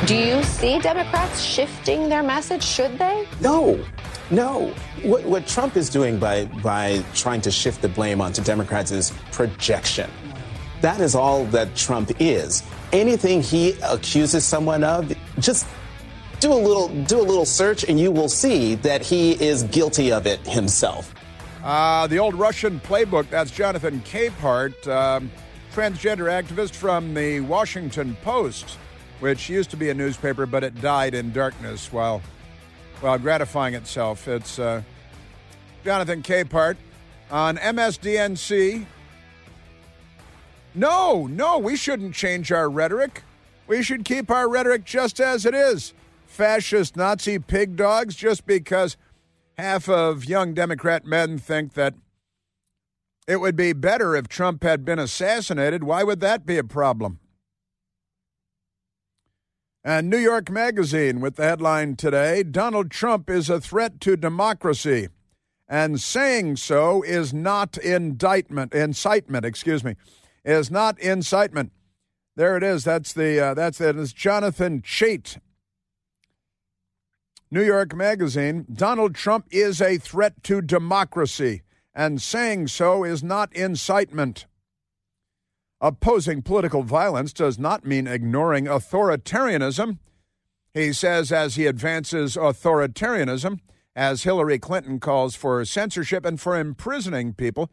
Do you see Democrats shifting their message? Should they? No. What Trump is doing by trying to shift the blame onto Democrats is projection. That is all that Trump is. Anything he accuses someone of, just do a little search and you will see that he is guilty of it himself. The old Russian playbook, that's Jonathan Capehart, transgender activist from the Washington Post, which used to be a newspaper, but it died in darkness while gratifying itself. It's Jonathan Capehart on MSDNC. No, we shouldn't change our rhetoric. We should keep our rhetoric just as it is. Fascist Nazi pig dogs, just because half of young Democrat men think that it would be better if Trump had been assassinated. Why would that be a problem? And New York Magazine with the headline today, Donald Trump is a threat to democracy, and saying so is not incitement. Is not incitement. There it is. That's it. It's Jonathan Chait. New York Magazine, Donald Trump is a threat to democracy, and saying so is not incitement. Opposing political violence does not mean ignoring authoritarianism, he says as he advances authoritarianism, as Hillary Clinton calls for censorship and for imprisoning people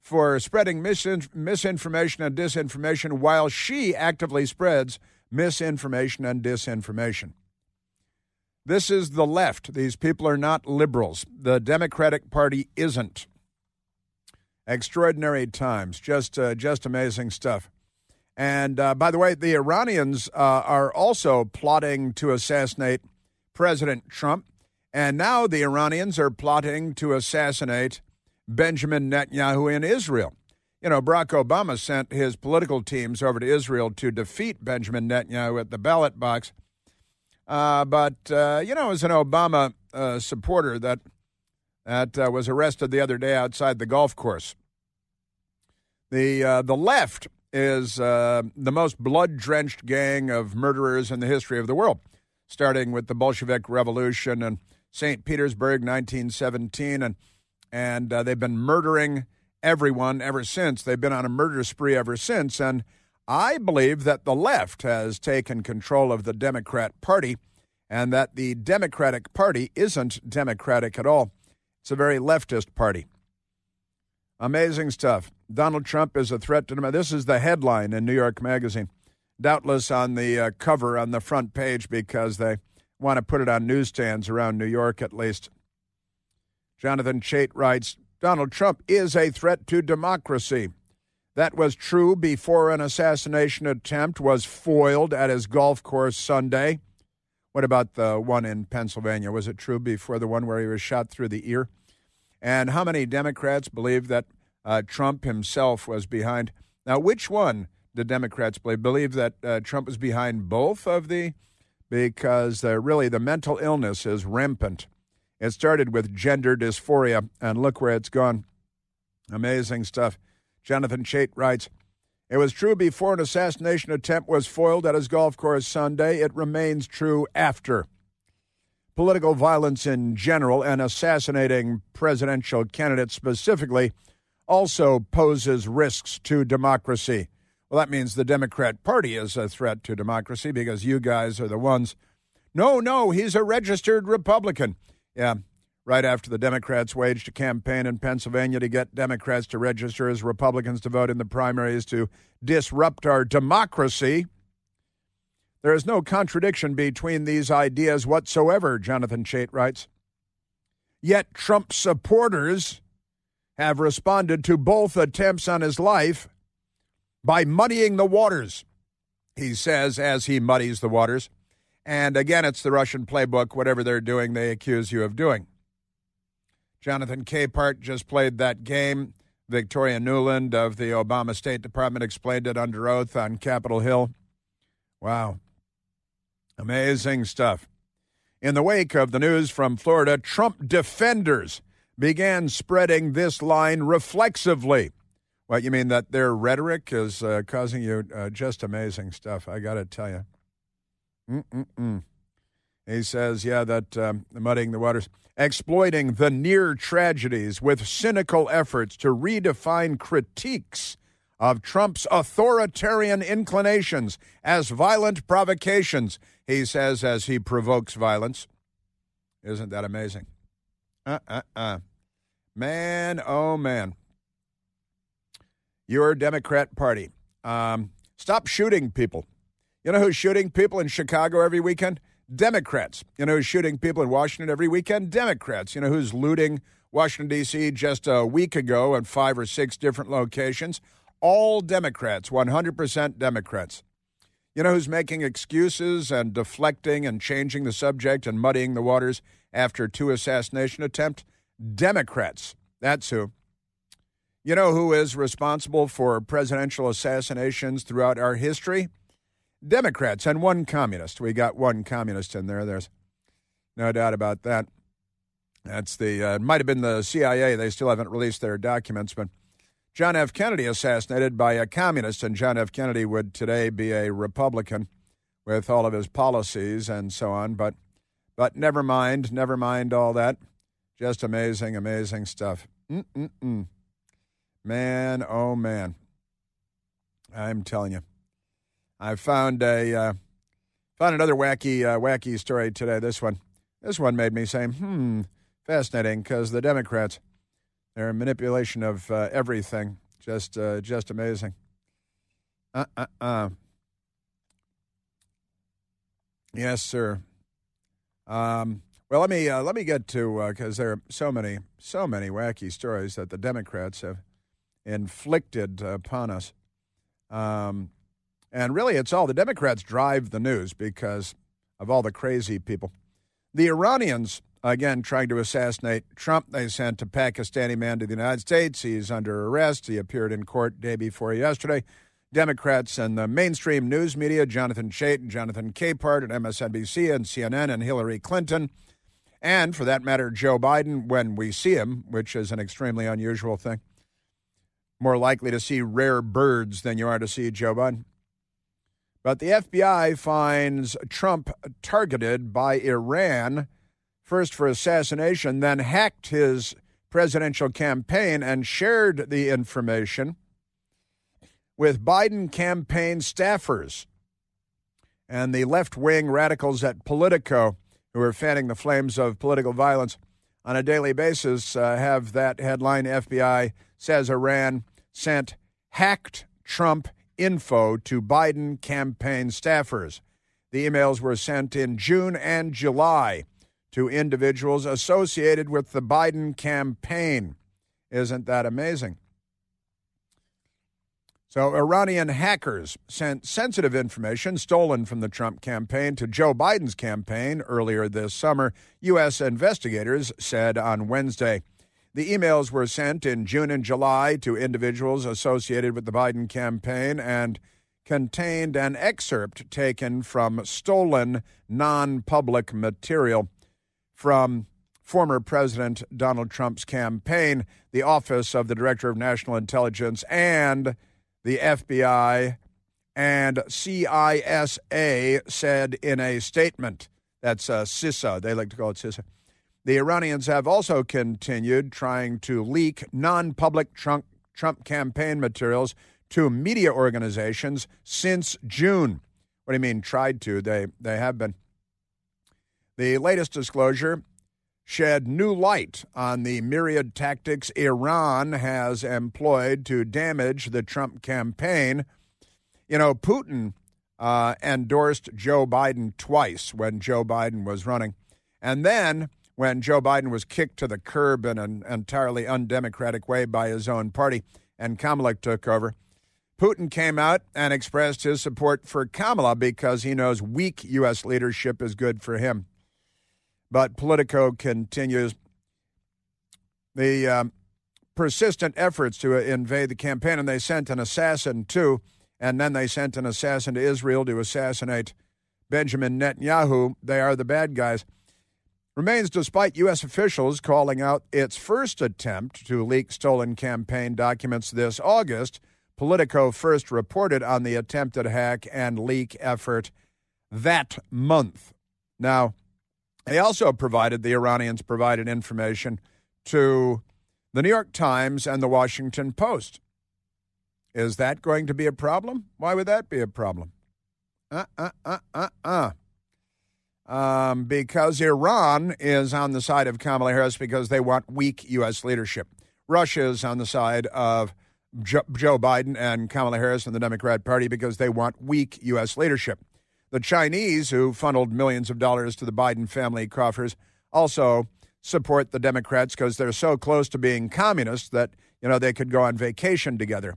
for spreading misinformation and disinformation while she actively spreads misinformation and disinformation. This is the left. These people are not liberals. The Democratic Party isn't. Extraordinary times, just amazing stuff. And by the way, the Iranians are also plotting to assassinate President Trump. And now the Iranians are plotting to assassinate Benjamin Netanyahu in Israel. You know, Barack Obama sent his political teams over to Israel to defeat Benjamin Netanyahu at the ballot box. But as an Obama supporter that was arrested the other day outside the golf course. The left is the most blood-drenched gang of murderers in the history of the world, starting with the Bolshevik Revolution and St. Petersburg, 1917, and they've been murdering everyone ever since. They've been on a murder spree ever since, and I believe that the left has taken control of the Democrat Party and that the Democratic Party isn't democratic at all. It's a very leftist party. Amazing stuff. Donald Trump is a threat to them. This is the headline in New York Magazine. Doubtless on the cover on the front page because they want to put it on newsstands around New York at least. Jonathan Chait writes, Donald Trump is a threat to democracy. That was true before an assassination attempt was foiled at his golf course Sunday. What about the one in Pennsylvania? Was it true before the one where he was shot through the ear? And how many Democrats believe that Trump himself was behind? Now, which one do Democrats believe? Believe that Trump was behind both of the? Because really the mental illness is rampant. It started with gender dysphoria, and look where it's gone. Amazing stuff. Jonathan Chait writes, it was true before an assassination attempt was foiled at his golf course Sunday. It remains true after. Political violence in general and assassinating presidential candidates specifically also poses risks to democracy. Well, that means the Democrat Party is a threat to democracy because you guys are the ones. No, he's a registered Republican. Yeah, right after the Democrats waged a campaign in Pennsylvania to get Democrats to register as Republicans to vote in the primaries to disrupt our democracy. There is no contradiction between these ideas whatsoever, Jonathan Chait writes. Yet Trump supporters have responded to both attempts on his life by muddying the waters, he says, as he muddies the waters. And again, it's the Russian playbook. Whatever they're doing, they accuse you of doing. Jonathan Capehart just played that game. Victoria Nuland of the Obama State Department explained it under oath on Capitol Hill. Wow. Amazing stuff. In the wake of the news from Florida, Trump defenders began spreading this line reflexively. What, you mean that their rhetoric is causing you just amazing stuff, I got to tell you. He says, that muddying the waters, exploiting the near tragedies with cynical efforts to redefine critiques of Trump's authoritarian inclinations as violent provocations, he says, as he provokes violence. Isn't that amazing? Man, oh man. Your Democrat Party. Stop shooting people. You know who's shooting people in Chicago every weekend? Democrats. You know who's shooting people in Washington every weekend? Democrats. You know who's looting Washington, D.C. just a week ago at 5 or 6 different locations? All Democrats, 100% Democrats. You know who's making excuses and deflecting and changing the subject and muddying the waters after 2 assassination attempts? Democrats. That's who. You know who is responsible for presidential assassinations throughout our history? Democrats and 1 communist. We got 1 communist in there. There's no doubt about that. That's it might have been the CIA. They still haven't released their documents, but John F. Kennedy assassinated by a communist, and John F. Kennedy would today be a Republican with all of his policies and so on. But never mind all that. Just amazing, amazing stuff. Man, oh man. I'm telling you. I found another wacky story today. This one made me say, fascinating, because the Democrats, their manipulation of everything, just amazing. Yes, sir. Well, let me get to, because there are so many wacky stories that the Democrats have inflicted upon us. And really, it's all the Democrats drive the news because of all the crazy people. The Iranians, again, trying to assassinate Trump. They sent a Pakistani man to the United States. He's under arrest. He appeared in court day before yesterday. Democrats and the mainstream news media, Jonathan Chait and Jonathan Capehart at MSNBC and CNN and Hillary Clinton, and for that matter, Joe Biden, when we see him, which is an extremely unusual thing. More likely to see rare birds than you are to see Joe Biden. But the FBI finds Trump targeted by Iran, first for assassination, then hacked his presidential campaign and shared the information with Biden campaign staffers and the left-wing radicals at Politico, who are fanning the flames of political violence on a daily basis, have that headline: FBI says Iran sent hacked Trump info to Biden campaign staffers. The emails were sent in June and July to individuals associated with the Biden campaign. Isn't that amazing? So Iranian hackers sent sensitive information stolen from the Trump campaign to Joe Biden's campaign earlier this summer, U.S. investigators said on Wednesday. The emails were sent in June and July to individuals associated with the Biden campaign and contained an excerpt taken from stolen non-public material from former President Donald Trump's campaign, the Office of the Director of National Intelligence, and the FBI and CISA said in a statement. That's CISA. They like to call it CISA. The Iranians have also continued trying to leak non-public Trump campaign materials to media organizations since June. What do you mean tried to? They have been. The latest disclosure shed new light on the myriad tactics Iran has employed to damage the Trump campaign. You know, Putin endorsed Joe Biden twice when Joe Biden was running. And then when Joe Biden was kicked to the curb in an entirely undemocratic way by his own party and Kamala took over, Putin came out and expressed his support for Kamala because he knows weak U.S. leadership is good for him. But Politico continues the persistent efforts to invade the campaign, and they sent an assassin too, and then they sent an assassin to Israel to assassinate Benjamin Netanyahu. They are the bad guys. Remains despite U.S. officials calling out its first attempt to leak stolen campaign documents this August. Politico first reported on the attempted hack and leak effort that month. Now, they also the Iranians provided information to the New York Times and the Washington Post. Is that going to be a problem? Why would that be a problem? Because Iran is on the side of Kamala Harris because they want weak U.S. leadership. Russia is on the side of Joe Biden and Kamala Harris and the Democrat Party because they want weak U.S. leadership. The Chinese, who funneled millions of dollars to the Biden family coffers, also support the Democrats because they're so close to being communists that, they could go on vacation together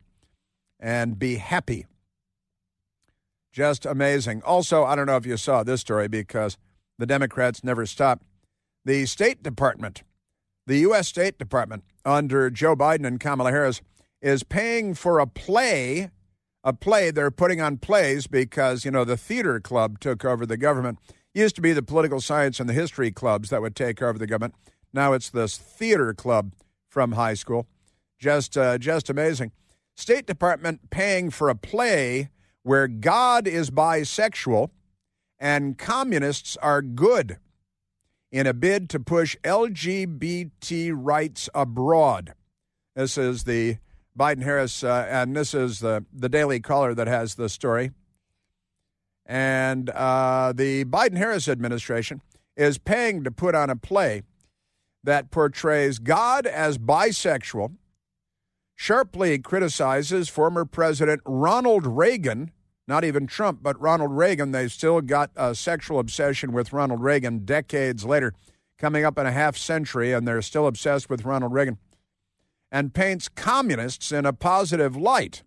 and be happy. Just amazing. Also, I don't know if you saw this story because the Democrats never stop. The State Department, the U.S. State Department, under Joe Biden and Kamala Harris, is paying for a play. They're putting on plays because, the theater club took over the government. It used to be the political science and the history clubs that would take over the government. Now it's this theater club from high school. Just amazing. State Department paying for a play where God is bisexual and communists are good in a bid to push LGBT rights abroad. This is the Biden-Harris, and this is the Daily Caller that has the story. And the Biden-Harris administration is paying to put on a play that portrays God as bisexual, sharply criticizes former President Ronald Reagan, not even Trump, but Ronald Reagan. They've still got a sexual obsession with Ronald Reagan decades later, coming up in a half century, and they're still obsessed with Ronald Reagan, and paints communists in a positive light,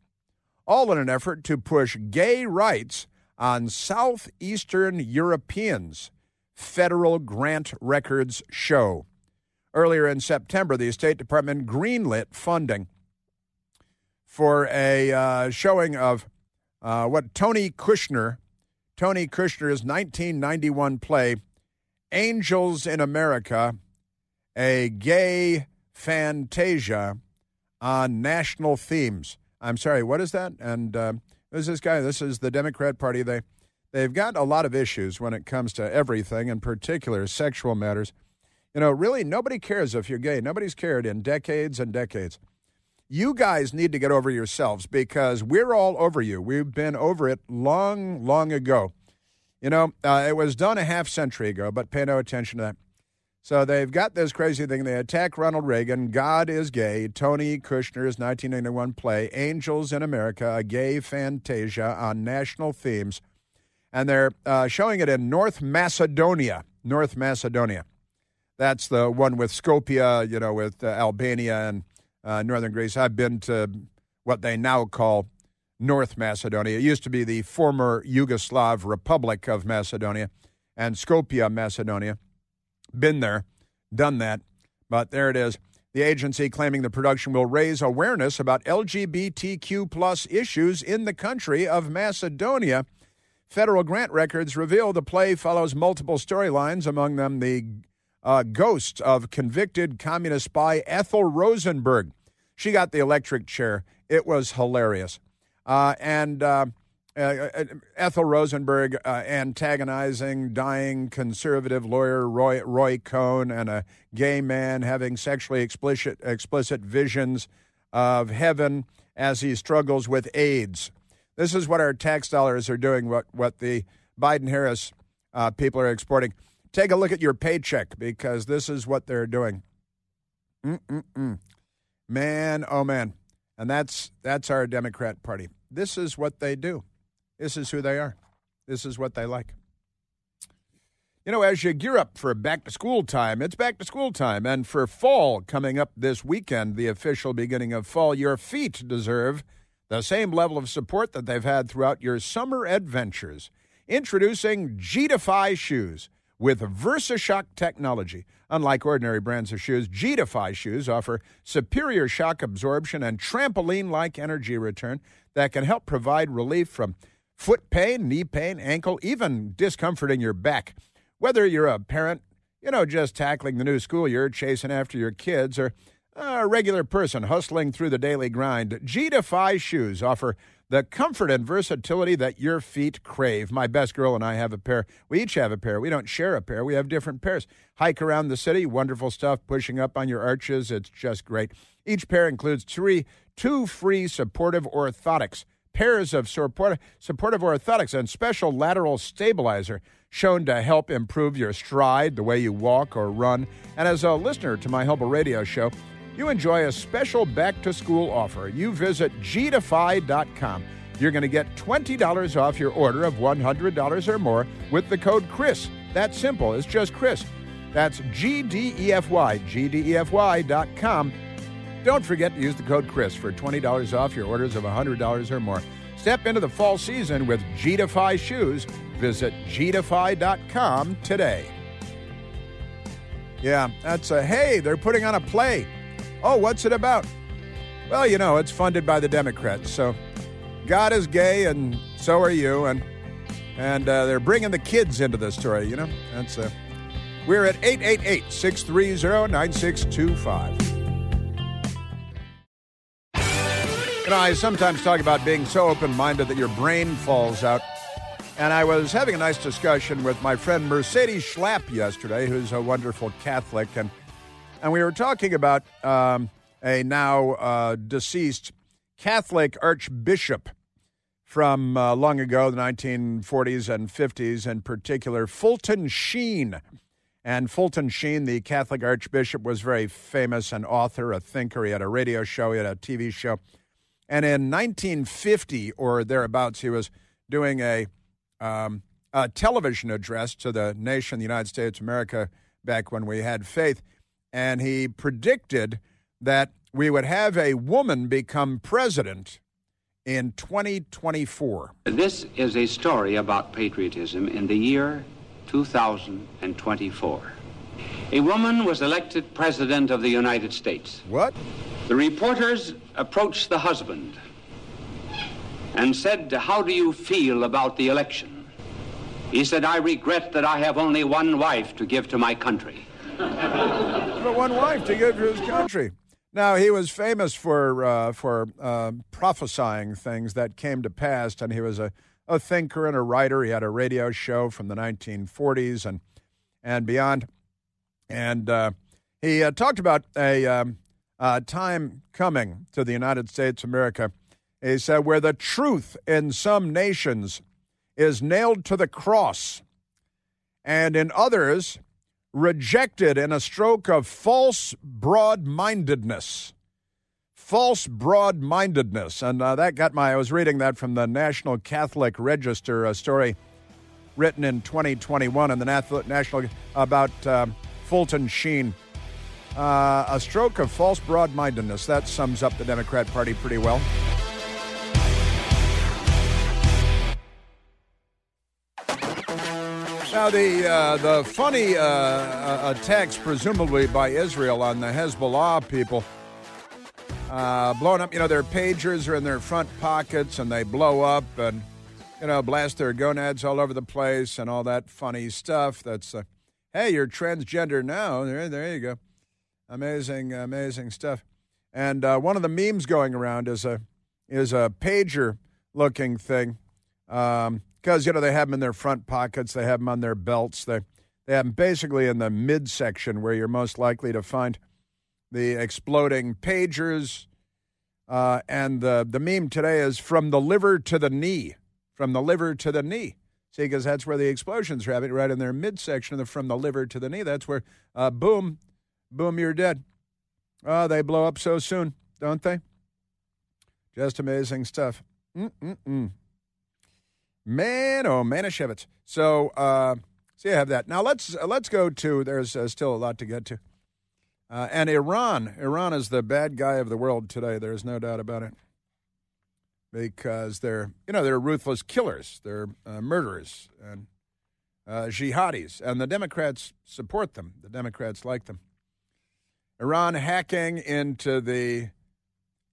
all in an effort to push gay rights on Southeastern Europeans, federal grant records show. Earlier in September, the State Department greenlit funding for a showing of what Tony Kushner's 1991 play, Angels in America, a gay fantasia on national themes. I'm sorry, what is that? And who's this guy? This is the Democrat Party. They've got a lot of issues when it comes to everything, in particular sexual matters. Really, nobody cares if you're gay. Nobody's cared in decades and decades. You guys need to get over yourselves because we're all over you. We've been over it long, long ago. It was done a half century ago, but pay no attention to that. So they've got this crazy thing. They attack Ronald Reagan. God is gay. Tony Kushner's 1991 play, Angels in America, a gay fantasia on national themes. And they're showing it in North Macedonia. North Macedonia. That's the one with Skopje, with Albania and northern Greece. I've been to what they now call North Macedonia. It used to be the former Yugoslav Republic of Macedonia and Skopje, Macedonia. Been there, done that, but there it is. The agency claiming the production will raise awareness about LGBTQ plus issues in the country of Macedonia. Federal grant records reveal the play follows multiple storylines, among them the ghost of convicted communist spy Ethel Rosenberg. She got the electric chair. It was hilarious. Ethel Rosenberg antagonizing dying conservative lawyer Roy Cohn and a gay man having sexually explicit visions of heaven as he struggles with AIDS. This is what our tax dollars are doing, what the Biden-Harris people are exporting. Take a look at your paycheck because this is what they're doing. Man, oh man. And that's our Democrat Party. This is what they do. This is who they are. This is what they like. As you gear up for back-to-school time, it's back-to-school time. And for fall coming up this weekend, the official beginning of fall, your feet deserve the same level of support that they've had throughout your summer adventures. Introducing G-Defy shoes with VersaShock technology. Unlike ordinary brands of shoes, G-Defy shoes offer superior shock absorption and trampoline-like energy return that can help provide relief from foot pain, knee pain, ankle, even discomfort in your back. Whether you're a parent, just tackling the new school year, chasing after your kids, or a regular person hustling through the daily grind, G-Defy shoes offer the comfort and versatility that your feet crave. My best girl and I have a pair. We each have a pair. We don't share a pair. We have different pairs. Hike around the city, wonderful stuff, pushing up on your arches. It's just great. Each pair includes two free supportive orthotics, pairs of supportive orthotics, and special lateral stabilizer shown to help improve your stride, the way you walk or run. And as a listener to my Humble Radio show, you enjoy a special back-to-school offer. You visit gdefy.com. You're going to get $20 off your order of $100 or more with the code Chris. That's simple. It's just Chris. That's GDEFY, gdefy.com. Don't forget to use the code Chris for $20 off your orders of $100 or more. Step into the fall season with G-Defy shoes. Visit gdefy.com today. Yeah, that's hey, they're putting on a play. Oh, what's it about? Well, you know, it's funded by the Democrats. So God is gay and so are you. And they're bringing the kids into the story, you know. That's we're at 888-630-9625. You know, I sometimes talk about being so open-minded that your brain falls out. And I was having a nice discussion with my friend Mercedes Schlapp yesterday, who's a wonderful Catholic. And we were talking about a now deceased Catholic archbishop from long ago, the 1940s and 50s, in particular, Fulton Sheen. And Fulton Sheen, the Catholic archbishop, was very famous, an author, a thinker. He had a radio show, he had a TV show. And in 1950 or thereabouts, he was doing a television address to the nation, the United States of America, back when we had faith. And he predicted that we would have a woman become president in 2024. This is a story about patriotism in the year 2024. A woman was elected president of the United States. What? The reporters approached the husband and said, "How do you feel about the election?" He said, "I regret that I have only one wife to give to my country." But one wife to give to his country. Now, he was famous for prophesying things that came to pass, and he was a thinker and a writer. He had a radio show from the 1940s and beyond. And he talked about a time coming to the United States of America, he said, where the truth in some nations is nailed to the cross, and in others rejected in a stroke of false broad-mindedness. False broad-mindedness. And that got I was reading that from the National Catholic Register, a story written in 2021 in the National about Fulton Sheen. A stroke of false broad-mindedness. That sums up the Democrat Party pretty well. Now, the funny attacks, presumably by Israel, on the Hezbollah people, blowing up, their pagers are in their front pockets, and they blow up and, blast their gonads all over the place and all that funny stuff. That's, hey, you're transgender now. There you go. Amazing stuff. And one of the memes going around is a pager-looking thing. Because, they have them in their front pockets. They have them on their belts. They have them basically in the midsection where you're most likely to find the exploding pagers. And the meme today is from the liver to the knee. From the liver to the knee. See, because that's where the explosions are happening, right in their midsection, from the liver to the knee. That's where, boom, you're dead. Oh, they blow up so soon, don't they? Just amazing stuff. Man, oh, Manischewitz. So you have that. Now let's go to. There's still a lot to get to. And Iran. Iran is the bad guy of the world today. There's no doubt about it. Because they're ruthless killers. They're murderers and jihadis, and the Democrats support them. The Democrats like them. Iran hacking into the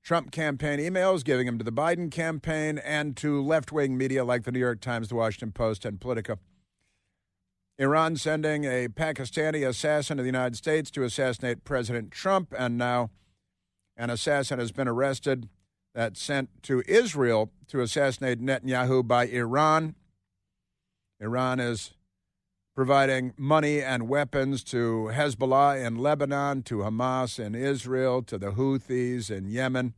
Trump campaign emails, giving them to the Biden campaign and to left-wing media like the New York Times, the Washington Post, and Politico. Iran sending a Pakistani assassin to the United States to assassinate President Trump, and now an assassin has been arrested. that's sent to Israel to assassinate Netanyahu by Iran. Iran is providing money and weapons to Hezbollah in Lebanon, to Hamas in Israel, to the Houthis in Yemen.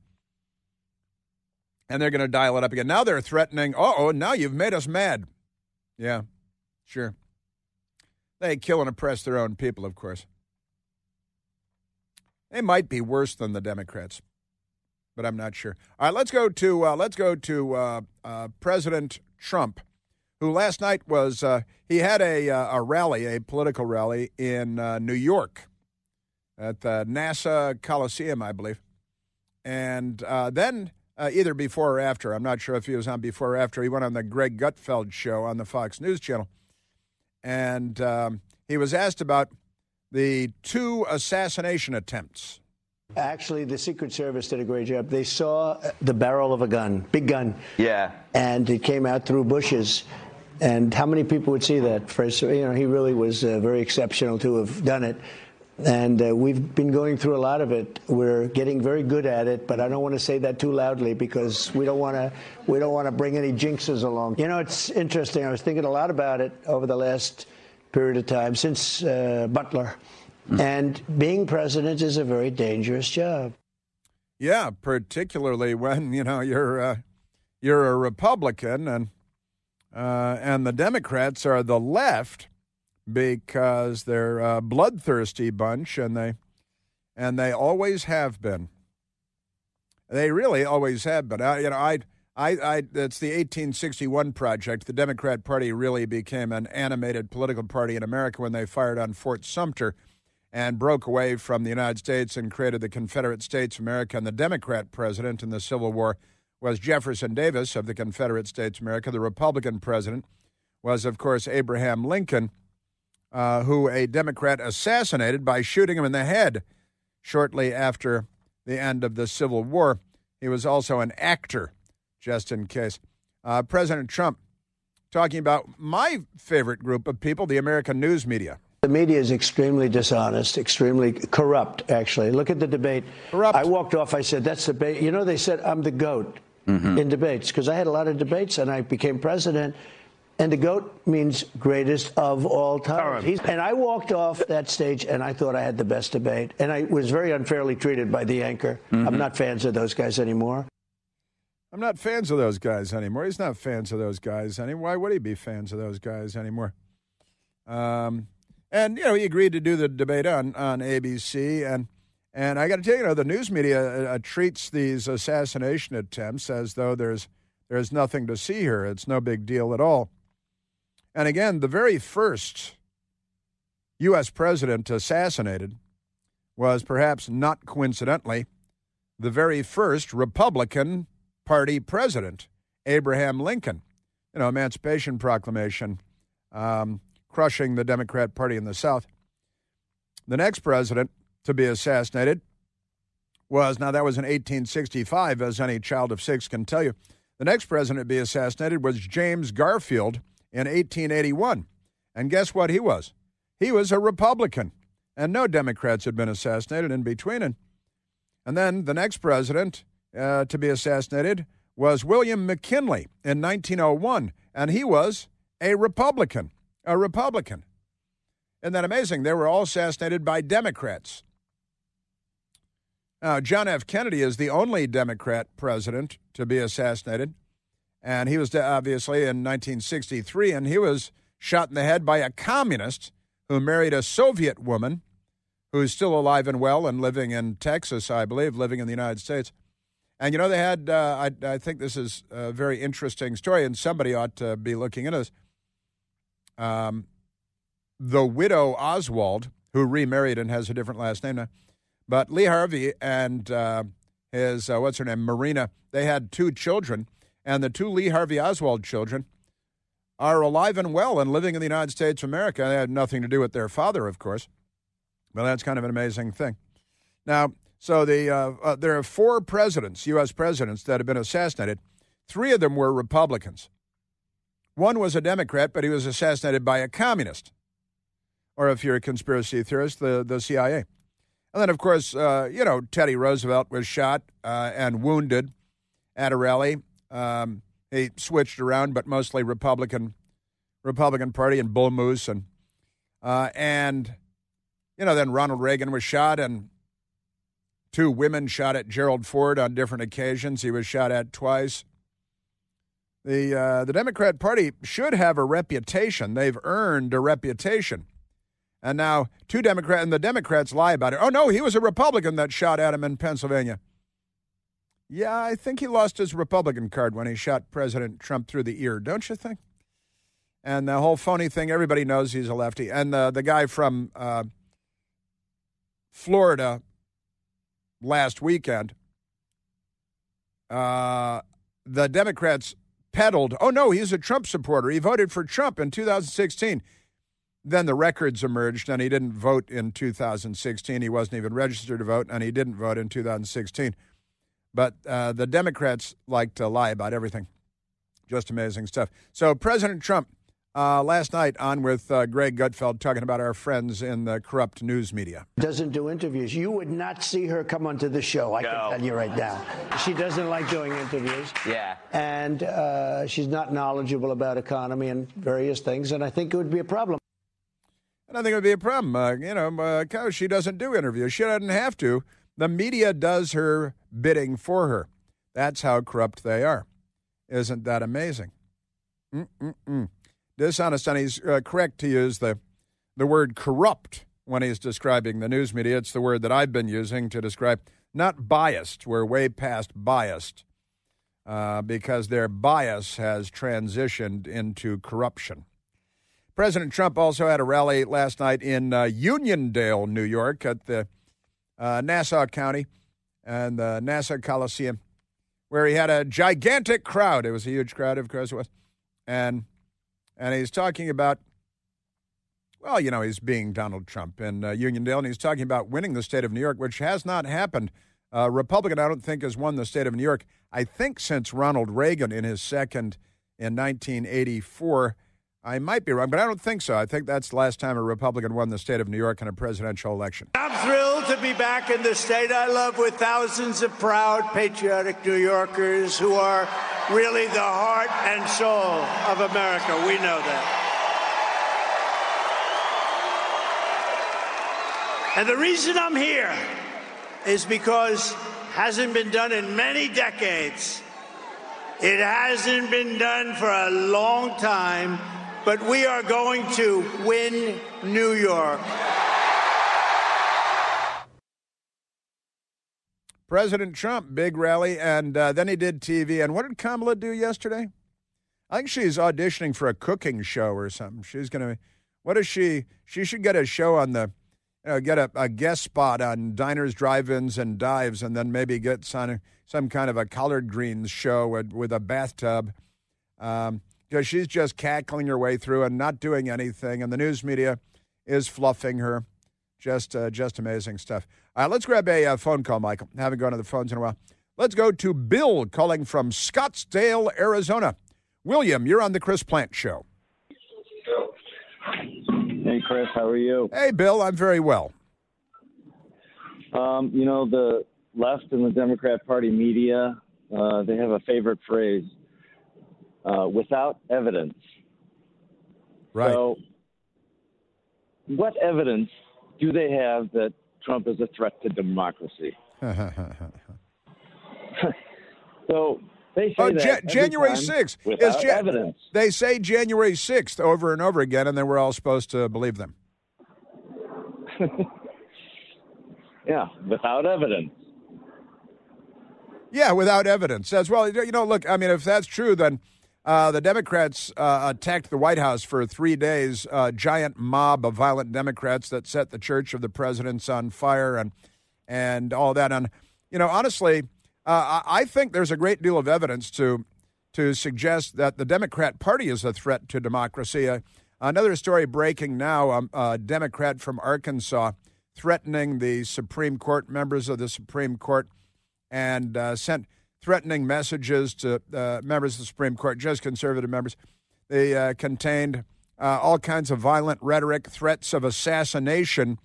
And they're going to dial it up again. Now they're threatening, now you've made us mad. Yeah, sure. They kill and oppress their own people, of course. They might be worse than the Democrats, but I'm not sure. All right, let's go to President Trump, who last night was he had a rally, a political rally in New York at the NASA Coliseum, I believe, and then either before or after, I'm not sure if he was on before or after, he went on the Greg Gutfeld show on the Fox News Channel, and he was asked about the 2 assassination attempts. Actually, the Secret Service did a great job. They saw the barrel of a gun, big gun. Yeah. And it came out through bushes. And how many people would see that? He really was very exceptional to have done it. And we've been going through a lot of it. We're getting very good at it, but I don't want to say that too loudly because we don't want to bring any jinxes along. You know, it's interesting. I was thinking a lot about it over the last period of time since Butler. And being president is a very dangerous job. Yeah, particularly when you're a Republican and the Democrats are the left because they're a bloodthirsty bunch and they always have been. They really always have been. That's the 1861 project. The Democrat Party really became an animated political party in America when they fired on Fort Sumter and broke away from the United States and created the Confederate States of America. And the Democrat president in the Civil War was Jefferson Davis of the Confederate States of America. The Republican president was, of course, Abraham Lincoln, who a Democrat assassinated by shooting him in the head shortly after the end of the Civil War. He was also an actor, just in case. President Trump talking about my favorite group of people, the American news media. The media is extremely dishonest, extremely corrupt, actually. Look at the debate. Corrupt. I walked off. I said, that's debate. You know, they said I'm the GOAT in debates because I had a lot of debates and I became president. And the GOAT means greatest of all time. And I walked off that stage and I thought I had the best debate. And I was very unfairly treated by the anchor. I'm not fans of those guys anymore. I'm not fans of those guys anymore. He's not fans of those guys anymore. Why would he be fans of those guys anymore? And, he agreed to do the debate on ABC. And I got to tell you, the news media treats these assassination attempts as though there's nothing to see here. It's no big deal at all. And again, the very first U.S. president assassinated was, perhaps not coincidentally, the very first Republican Party president, Abraham Lincoln. Emancipation Proclamation, crushing the Democrat Party in the South. The next president to be assassinated was, now that was in 1865, as any child of 6 can tell you. The next president to be assassinated was James Garfield in 1881. And guess what he was? He was a Republican. And no Democrats had been assassinated in between. And then the next president to be assassinated was William McKinley in 1901. And he was a Republican. A Republican. Isn't that amazing? They were all assassinated by Democrats. Now, John F. Kennedy is the only Democrat president to be assassinated. And he was obviously in 1963, and he was shot in the head by a communist who married a Soviet woman who's still alive and well and living in Texas, I believe, living in the United States. And, they had, I think this is a very interesting story, and somebody ought to be looking into this. The widow Oswald, who remarried and has a different last name now, but Lee Harvey and his, Marina, they had 2 children. And the 2 Lee Harvey Oswald children are alive and well and living in the United States of America. They had nothing to do with their father, of course. But that's kind of an amazing thing. Now, so there are 4 presidents, U.S. presidents, that have been assassinated. 3 of them were Republicans. One was a Democrat, but he was assassinated by a communist. Or if you're a conspiracy theorist, the CIA. And then, of course, Teddy Roosevelt was shot and wounded at a rally. He switched around, but mostly Republican Party and Bull Moose. And then Ronald Reagan was shot, and 2 women shot at Gerald Ford on different occasions. He was shot at twice. The Democrat Party should have a reputation. They've earned a reputation. And now the Democrats lie about it. Oh, no, he was a Republican that shot at him in Pennsylvania. Yeah, I think he lost his Republican card when he shot President Trump through the ear, don't you think? And the whole phony thing, everybody knows he's a lefty. And the guy from Florida last weekend, the Democrats peddled, oh, no, he's a Trump supporter. He voted for Trump in 2016. Then the records emerged, and he didn't vote in 2016. He wasn't even registered to vote, and he didn't vote in 2016. But the Democrats like to lie about everything. Just amazing stuff. So President Trump, last night on with Greg Gutfeld, talking about our friends in the corrupt news media. Doesn't do interviews. You would not see her come onto the show, I can tell you right now. She doesn't like doing interviews. Yeah. And she's not knowledgeable about economy and various things, and I think it would be a problem. And I think it would be a problem. Because she doesn't do interviews. She doesn't have to. The media does her bidding for her. That's how corrupt they are. Isn't that amazing? Dishonest, and he's correct to use the word corrupt when he's describing the news media. It's the word that I've been using to describe, not biased. We're way past biased because their bias has transitioned into corruption. President Trump also had a rally last night in Uniondale, New York, at the Nassau County and the Nassau Coliseum, where he had a gigantic crowd. It was a huge crowd, of course it was. And he's talking about, he's being Donald Trump in Uniondale, and he's talking about winning the state of New York, which has not happened. Republican, I don't think, has won the state of New York, I think, since Ronald Reagan in his second in 1984. I might be wrong, but I don't think so. I think that's the last time a Republican won the state of New York in a presidential election. I'm thrilled to be back in the state I love with thousands of proud, patriotic New Yorkers who are really the heart and soul of America. We know that. And the reason I'm here is because it hasn't been done in many decades. It hasn't been done for a long time. But we are going to win New York. President Trump, big rally, and then he did TV. And what did Kamala do yesterday? I think she's auditioning for a cooking show or something. She's going to, what is she? She should get a show on the, get a guest spot on diners, drive-ins, and dives, and then maybe get some kind of a collard greens show with a bathtub. Because she's just cackling her way through and not doing anything, and the news media is fluffing her. Just amazing stuff. All right, let's grab a phone call, Michael. Haven't gone to the phones in a while. Let's go to Bill calling from Scottsdale, Arizona. William, you're on the Chris Plant Show. Hey, Chris, how are you? Hey, Bill, I'm very well. The left and the Democrat Party media, they have a favorite phrase. Without evidence. Right. So, what evidence do they have that Trump is a threat to democracy? So they say that January 6th without evidence. They say January 6th over and over again, and then we're all supposed to believe them. Yeah, without evidence. Yeah, without evidence as well. Look, I mean, if that's true, then the Democrats attacked the White House for 3 days, a giant mob of violent Democrats that set the Church of the Presidents on fire and all that. And, honestly, I think there's a great deal of evidence to suggest that the Democrat Party is a threat to democracy. Another story breaking now, a Democrat from Arkansas threatening the Supreme Court, members of the Supreme Court, and sent threatening messages to members of the Supreme Court, just conservative members. They contained all kinds of violent rhetoric, threats of assassination.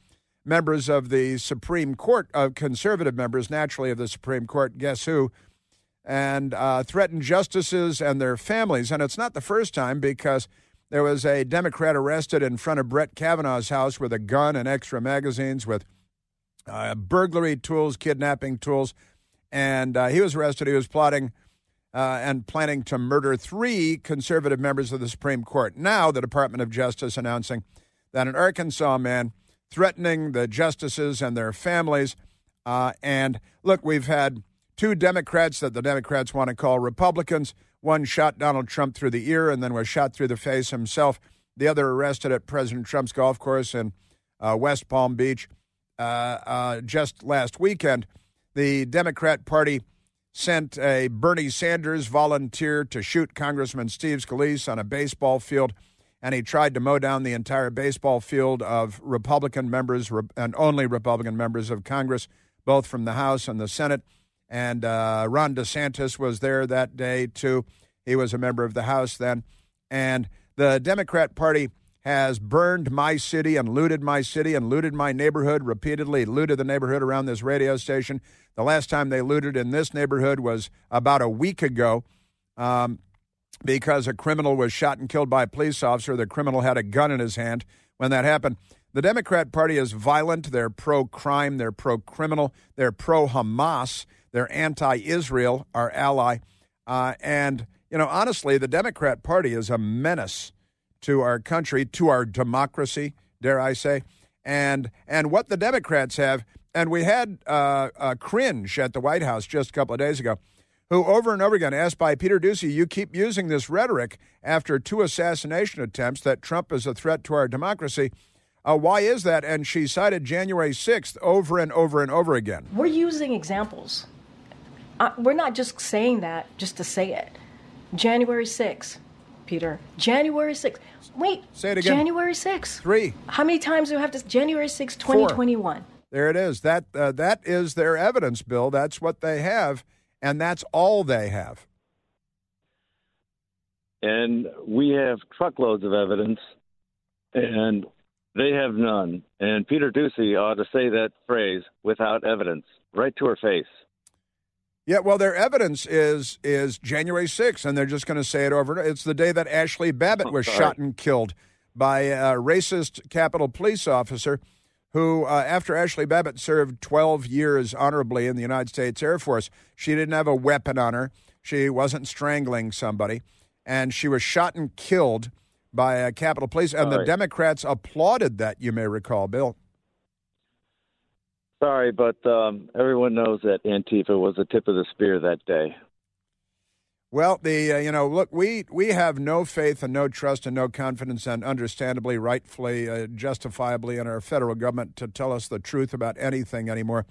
Members of the Supreme Court, conservative members, naturally, of the Supreme Court, guess who? and threatened justices and their families. And it's not the first time, because there was a Democrat arrested in front of Brett Kavanaugh's house with a gun and extra magazines with burglary tools, kidnapping tools. And he was arrested. He was plotting and planning to murder 3 conservative members of the Supreme Court. Now the Department of Justice announcing that an Arkansas man threatening the justices and their families. And look, we've had 2 Democrats that the Democrats want to call Republicans. One shot Donald Trump through the ear and then was shot through the face himself. The other arrested at President Trump's golf course in West Palm Beach just last weekend. The Democrat Party sent a Bernie Sanders volunteer to shoot Congressman Steve Scalise on a baseball field, and he tried to mow down the entire baseball field of Republican members and only Republican members of Congress, both from the House and the Senate. And Ron DeSantis was there that day, too. He was a member of the House then. And the Democrat Party has burned my city and looted my neighborhood, repeatedly looted the neighborhood around this radio station. The last time they looted in this neighborhood was about a week ago because a criminal was shot and killed by a police officer. The criminal had a gun in his hand when that happened. The Democrat Party is violent. They're pro-crime. They're pro-criminal. They're pro-Hamas. They're anti-Israel, our ally. And, honestly, the Democrat Party is a menace to our country, to our democracy, dare I say. And what the Democrats have, and we had a cringe at the White House just a couple of days ago, who over and over again asked by Peter Doocy, you keep using this rhetoric after 2 assassination attempts that Trump is a threat to our democracy. Why is that? And she cited January 6th over and over and over again. We're using examples. We're not just saying that just to say it. January 6th, Peter. January 6th. Wait. Say it again. January 6th. 3. How many times do we have to? January 6th, 2021. 4. There it is. That is their evidence, Bill. That's what they have, and that's all they have. And we have truckloads of evidence, and they have none. And Peter Doocy ought to say that phrase, without evidence, right to her face. Yeah, well, their evidence is January 6th, and they're just going to say it over. It's the day that Ashley Babbitt was shot and killed by a racist Capitol Police officer who, after Ashley Babbitt served 12 years honorably in the United States Air Force, she didn't have a weapon on her. She wasn't strangling somebody, and she was shot and killed by a Capitol Police, and the Democrats applauded that, you may recall, Bill. Sorry, but everyone knows that Antifa was the tip of the spear that day. Well, look, we have no faith and no trust and no confidence, and understandably, rightfully, justifiably in our federal government to tell us the truth about anything anymore.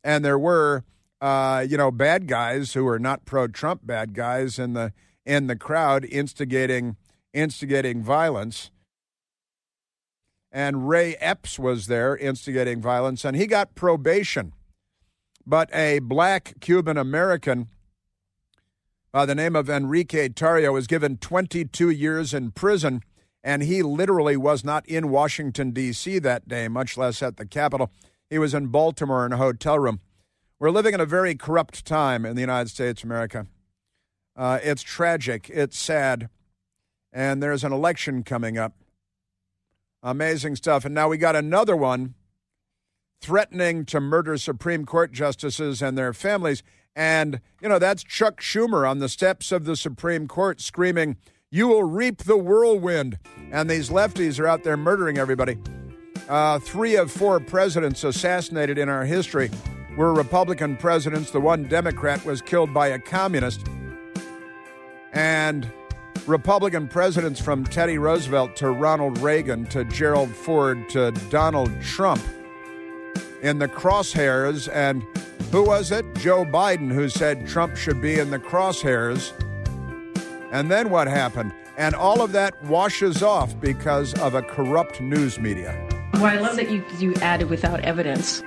And there were, bad guys who were not pro-Trump bad guys in the crowd instigating violence. And Ray Epps was there instigating violence, and he got probation. But a black Cuban-American by the name of Enrique Tarrio was given 22 years in prison, and he literally was not in Washington, D.C. that day, much less at the Capitol. He was in Baltimore in a hotel room. We're living in a very corrupt time in the United States of America. It's tragic. It's sad. And there's an election coming up. Amazing stuff. And now we got another one threatening to murder Supreme Court justices and their families. And, that's Chuck Schumer on the steps of the Supreme Court screaming, "You will reap the whirlwind." And these lefties are out there murdering everybody. 3 of 4 presidents assassinated in our history were Republican presidents. The one Democrat was killed by a communist. And Republican presidents from Teddy Roosevelt to Ronald Reagan to Gerald Ford to Donald Trump in the crosshairs. And who was it? Joe Biden, who said Trump should be in the crosshairs. And then what happened? And all of that washes off because of a corrupt news media. Well, I love that you added without evidence.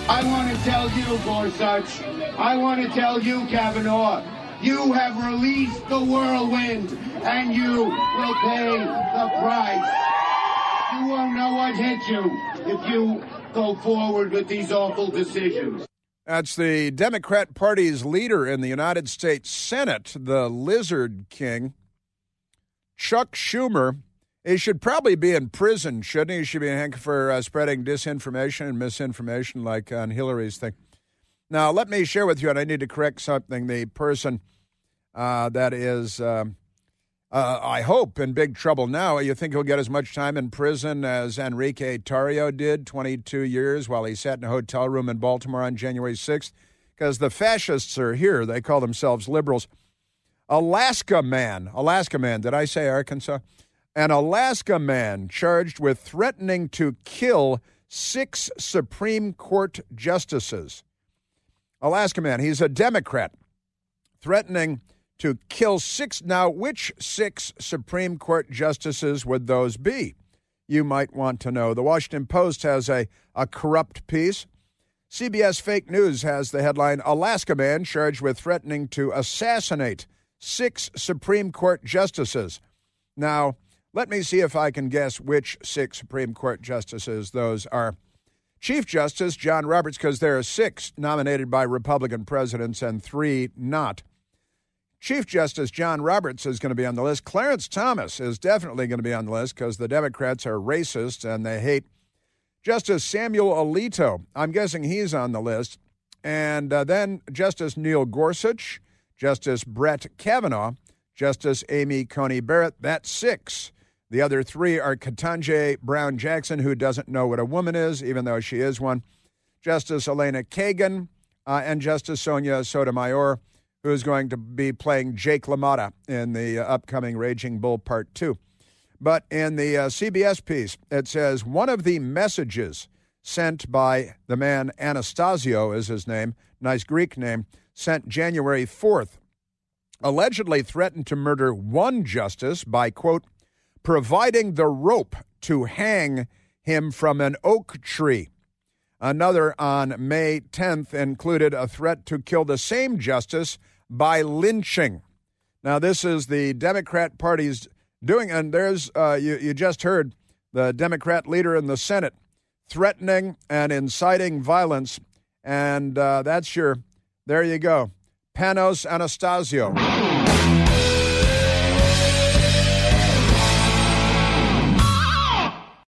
I want to tell you, Gorsuch, I want to tell you, Kavanaugh, you have released the whirlwind, and you will pay the price. You won't know what hit you if you go forward with these awful decisions. That's the Democrat Party's leader in the United States Senate, the Lizard King, Chuck Schumer. He should probably be in prison, shouldn't he? He should be in handcuffs for spreading disinformation and misinformation like on Hillary's thing. Now, let me share with you, and I need to correct something. The person that is, I hope, in big trouble now, you think he'll get as much time in prison as Enrique Tarrio did, 22 years, while he sat in a hotel room in Baltimore on January 6th, because the fascists are here. They call themselves liberals. Alaska man, did I say Arkansas? An Alaska man charged with threatening to kill 6 Supreme Court justices. Alaska man, he's a Democrat, threatening to kill 6. Now, which 6 Supreme Court justices would those be? You might want to know. The Washington Post has a corrupt piece. CBS Fake News has the headline, Alaska man charged with threatening to assassinate 6 Supreme Court justices. Now, let me see if I can guess which 6 Supreme Court justices those are. Chief Justice John Roberts, because there are 6 nominated by Republican presidents and 3 not. Chief Justice John Roberts is going to be on the list. Clarence Thomas is definitely going to be on the list because the Democrats are racist and they hate. Justice Samuel Alito, I'm guessing he's on the list. And then Justice Neil Gorsuch, Justice Brett Kavanaugh, Justice Amy Coney Barrett. That's 6. The other 3 are Ketanji Brown Jackson, who doesn't know what a woman is, even though she is one, Justice Elena Kagan, and Justice Sonia Sotomayor, who is going to be playing Jake LaMotta in the upcoming Raging Bull Part 2. But in the CBS piece, it says one of the messages sent by the man Anastasio is his name, nice Greek name, sent January 4th, allegedly threatened to murder one justice by, quote, providing the rope to hang him from an oak tree. Another on May 10th included a threat to kill the same justice by lynching. Now, this is the Democrat Party's doing, and there's, you just heard the Democrat leader in the Senate threatening and inciting violence, and that's there you go, Panos Anastasio.